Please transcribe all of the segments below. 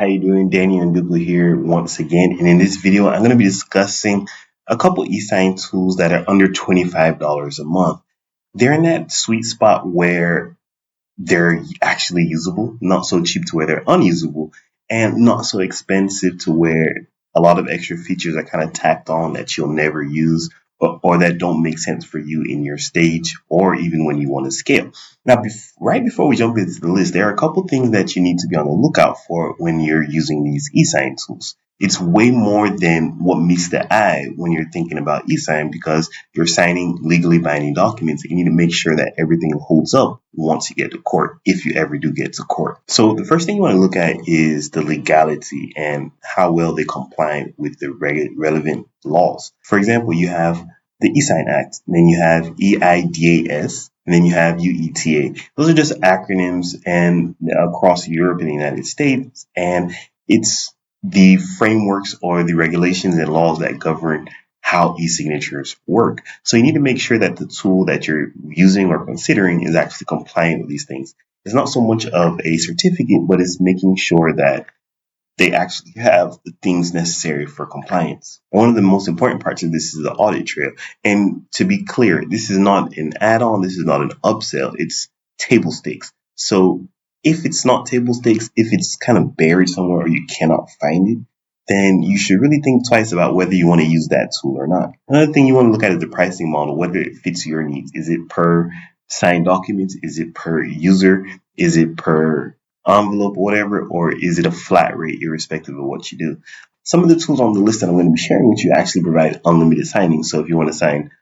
how you doing? Daniel Ndukwu here once again, and in this video, I'm going to be discussing a couple eSign tools that are under $25 a month. They're in that sweet spot where they're actually usable, not so cheap to where they're unusable, and not so expensive to where a lot of extra features are kind of tacked on that you'll never use or that don't make sense for you in your stage or even when you want to scale. Now, right before we jump into the list, there are a couple things that you need to be on the lookout for when you're using these eSign tools. It's way more than what meets the eye when you're thinking about eSign because you're signing legally binding documents. You need to make sure that everything holds up once you get to court, if you ever do get to court. So the first thing you want to look at is the legality and how well they comply with the relevant laws. For example, you have the eSign Act, and then you have EIDAS, and then you have UETA. Those are just acronyms and across Europe and the United States, and it's the frameworks or the regulations and laws that govern how e-signatures work. So you need to make sure that the tool that you're using or considering is actually compliant with these things. It's not so much of a certificate, but it's making sure that they actually have the things necessary for compliance. One of the most important parts of this is the audit trail. And to be clear, this is not an add-on, this is not an upsell, it's table stakes. So if it's not table stakes, if it's kind of buried somewhere or you cannot find it, then you should really think twice about whether you want to use that tool or not. Another thing you want to look at is the pricing model, whether it fits your needs. Is it per signed documents? Is it per user? Is it per envelope, whatever, or is it a flat rate irrespective of what you do? Some of the tools on the list that I'm going to be sharing with you actually provide unlimited signing. So if you want to sign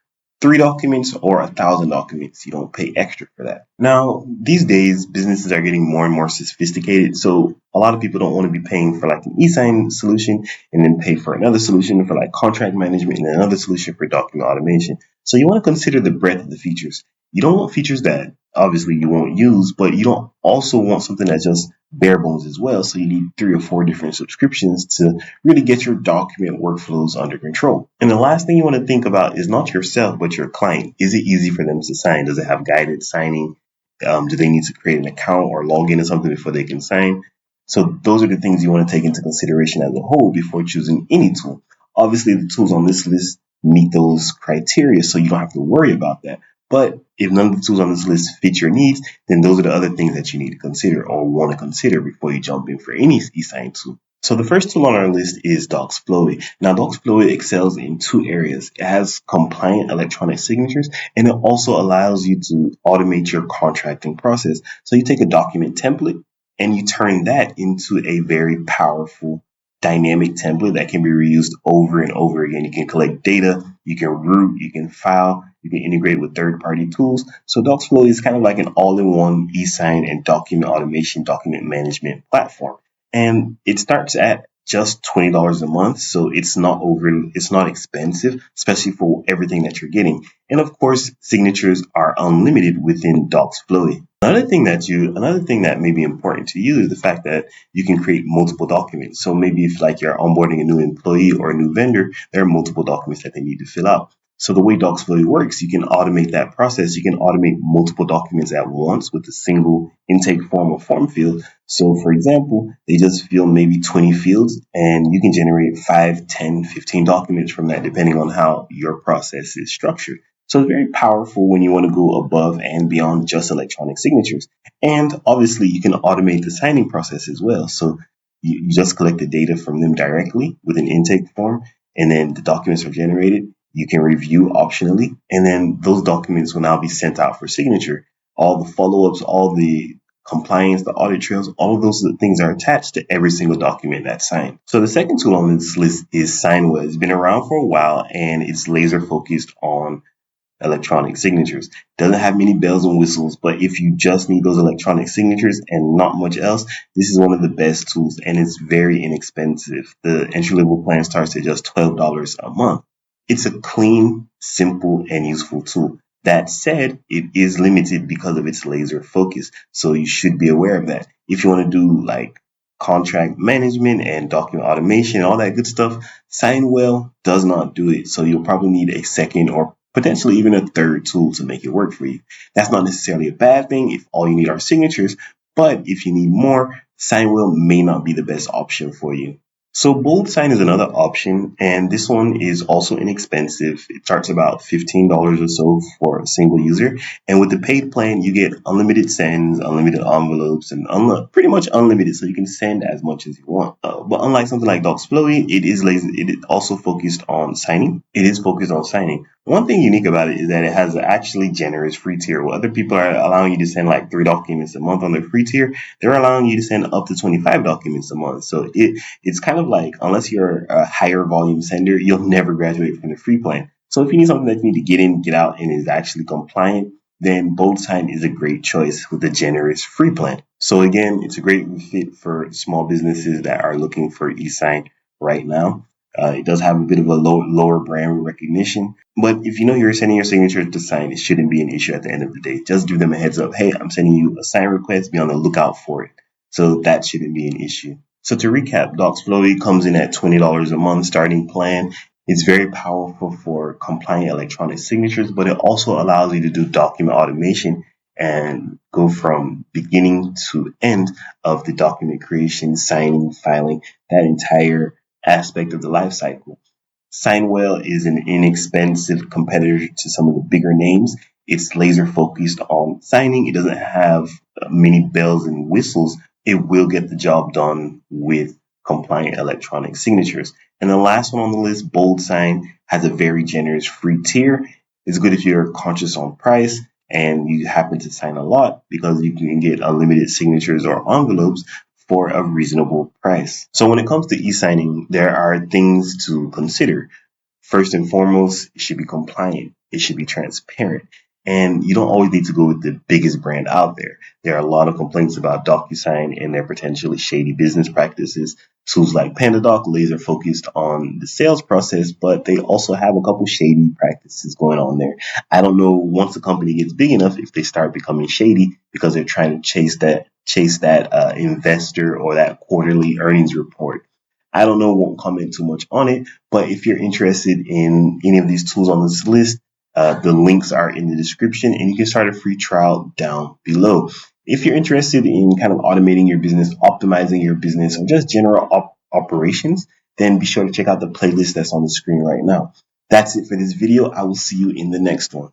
3 documents or 1,000 documents, you don't pay extra for that. Now, these days, businesses are getting more and more sophisticated. So a lot of people don't want to be paying for like an eSign solution and then pay for another solution for like contract management and another solution for document automation. So you want to consider the breadth of the features. You don't want features that obviously you won't use, but you don't also want something that's just bare bones as well. So you need 3 or 4 different subscriptions to really get your document workflows under control. And the last thing you want to think about is not yourself, but your client. Is it easy for them to sign? Does it have guided signing? Do they need to create an account or log into something before they can sign? So those are the things you want to take into consideration as a whole before choosing any tool. Obviously, the tools on this list meet those criteria, so you don't have to worry about that. But if none of the tools on this list fit your needs, then those are the other things that you need to consider or want to consider before you jump in for any eSign tool. So the first tool on our list is DocsFlowy. Now, DocsFlowy excels in 2 areas. It has compliant electronic signatures, and it also allows you to automate your contracting process. So you take a document template and you turn that into a very powerful dynamic template that can be reused over and over again. You can collect data, you can route, you can file, you can integrate with third-party tools. So DocsFlowy is kind of like an all-in-one eSign and document automation, document management platform. And it starts at just $20 a month, so it's not expensive, especially for everything that you're getting. And of course, signatures are unlimited within DocsFlowy. Another thing that may be important to you is the fact that you can create multiple documents. So maybe if like you're onboarding a new employee or a new vendor, there are multiple documents that they need to fill out. So the way DocsFlowy works, you can automate that process. You can automate multiple documents at once with a single intake form or form field. So for example, they just fill maybe 20 fields and you can generate 5, 10, 15 documents from that depending on how your process is structured. So it's very powerful when you want to go above and beyond just electronic signatures. And obviously you can automate the signing process as well. So you just collect the data from them directly with an intake form, and then the documents are generated. You can review optionally, and then those documents will now be sent out for signature. All the follow-ups, all the compliance, the audit trails, all of those things are attached to every single document that's signed. So the second tool on this list is Signwell. It's been around for a while, and it's laser focused on electronic signatures. Doesn't have many bells and whistles, but if you just need those electronic signatures and not much else, this is one of the best tools, and it's very inexpensive. The entry-level plan starts at just $12 a month. It's a clean, simple, and useful tool. That said, it is limited because of its laser focus, so you should be aware of that. If you want to do like contract management and document automation, all that good stuff, Signwell does not do it. So you'll probably need a second or potentially even a third tool to make it work for you. That's not necessarily a bad thing if all you need are signatures, but if you need more, Sign wheel may not be the best option for you. So bold sign is another option, and this one is also inexpensive. It starts about $15 or so for a single user. And with the paid plan, you get unlimited sends, unlimited envelopes, and pretty much unlimited, so you can send as much as you want. But unlike something like Docsflowy, it is lazy. It is also focused on signing. It is focused on signing. One thing unique about it is that it has an actually generous free tier. While other people are allowing you to send like 3 documents a month on the free tier, they're allowing you to send up to 25 documents a month. So it's kind of like, unless you're a higher volume sender, you'll never graduate from the free plan. So if you need something that you need to get in, get out, and is actually compliant, then BoldSign is a great choice with a generous free plan. So again, it's a great fit for small businesses that are looking for eSign right now. It does have a bit of a lower brand recognition, but if you know you're sending your signature to sign, it shouldn't be an issue at the end of the day. Just give them a heads up. Hey, I'm sending you a sign request. Be on the lookout for it. So that shouldn't be an issue. So to recap, Docsflowy comes in at $20 a month starting plan. It's very powerful for compliant electronic signatures, but it also allows you to do document automation and go from beginning to end of the document creation, signing, filing, that entire aspect of the life cycle. Signwell is an inexpensive competitor to some of the bigger names. It's laser focused on signing. It doesn't have many bells and whistles. It will get the job done with compliant electronic signatures. And the last one on the list, Bold Sign, has a very generous free tier. It's good if you're conscious on price and you happen to sign a lot, because you can get unlimited signatures or envelopes for a reasonable price. So when it comes to e-signing, there are things to consider. First and foremost, it should be compliant. It should be transparent. And you don't always need to go with the biggest brand out there. There are a lot of complaints about DocuSign and their potentially shady business practices. Tools like PandaDoc laser focused on the sales process, but they also have a couple shady practices going on there. I don't know, once a company gets big enough, if they start becoming shady because they're trying to chase that investor or that quarterly earnings report. I don't know, won't comment too much on it, but if you're interested in any of these tools on this list, the links are in the description and you can start a free trial down below. If you're interested in kind of automating your business, optimizing your business, or just general operations, then be sure to check out the playlist that's on the screen right now. That's it for this video. I will see you in the next one.